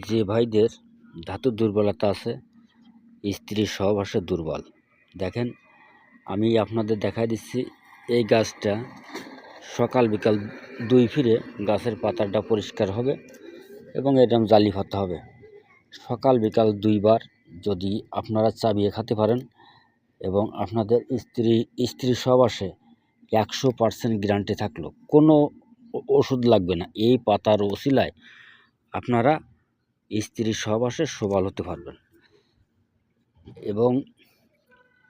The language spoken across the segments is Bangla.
যে ভাইদের ধাতুর দুর্বলতা আছে, স্ত্রীর সহবাসে দুর্বল, দেখেন আমি আপনাদের দেখাই দিচ্ছি। এই গাছটা সকাল বিকাল 2 ফিরে গাছের পাতাটা পরিষ্কার হবে এবং এরকম জালি হতে হবে। সকাল বিকাল 2 বার যদি আপনারা চাবিয়ে খেতে পারেন এবং আপনাদের স্ত্রীর সহবাসে 100% গ্যারান্টি থাকলো, কোনো ওষুধ লাগবে না। এই পাতার ওসিলায় আপনারা স্ত্রীর সহবাসে সবল হতে পারবেন। এবং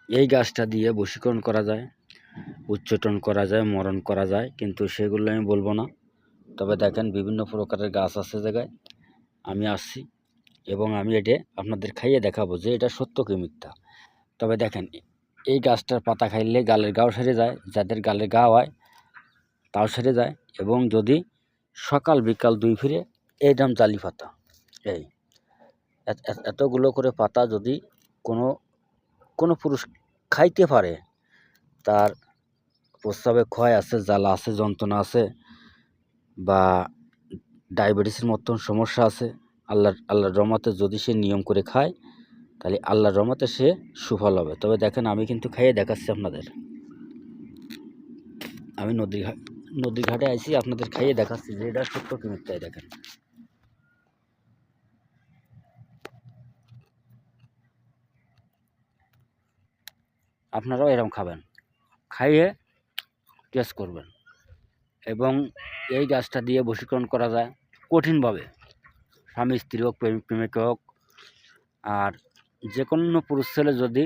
এই গাছটা দিয়ে বশীকরণ করা যায়, উচ্চাটন করা যায়, মরণ করা যায়, কিন্তু সেগুলো আমি বলবো না। তবে দেখেন বিভিন্ন প্রকারের গাছ আছে জায়গায়, আমি আসছি এবং আমি এটা আপনাদের খাইয়ে দেখাবো যে এটা সত্য কি মিথ্যা। তবে দেখেন এই গাছটার পাতা খাইলে গালের ঘাও সেরে যায়, যাদের গালের ঘা হয় তাও সেরে যায়। এবং যদি সকাল বিকাল 2 ফিরে এইরকম জালি পাতা, এই এতগুলো করে পাতা যদি কোনো পুরুষ খাইতে পারে, তার প্রস্রাবে ক্ষয় আছে, জ্বালা আছে, যন্ত্রণা আছে, বা ডায়াবেটিসের মতন সমস্যা আছে, আল্লাহর রহমতে যদি সে নিয়ম করে খায়, তাহলে আল্লাহর রহমতে সে সুফল হবে। তবে দেখেন আমি কিন্তু খাইয়ে দেখাচ্ছি আপনাদের। আমি নদীর ঘাটে আইছি, আপনাদের খাইয়ে দেখাচ্ছি যে এটা সত্য কি মিথ্যা। দেখেন আপনারাও এরকম খাবেন, খাইয়ে টেস্ট করবেন। এবং এই গাছটা দিয়ে বশীকরণ করা যায় কঠিনভাবে, স্বামী স্ত্রী হোক, প্রেমিক হোক। আর যে কোনো পুরুষ ছেলে যদি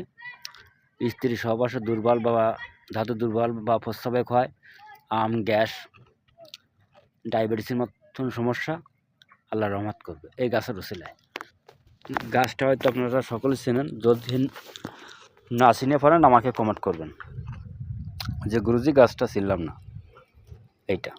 স্ত্রী সহবাসে দুর্বল বা ধাতু দুর্বল বা প্রস্রাবে হয়, গ্যাস, ডায়াবেটিসের মতন সমস্যা, আল্লাহ রহমত করবে এই গাছের উসিলায়। গাছটা হয়তো আপনারা সকলে চেনেন, যদি না চিনে পারেন আমাকে কমেন্ট করবেন যে গুরুজি গাছটা চিনলাম না, এইটা।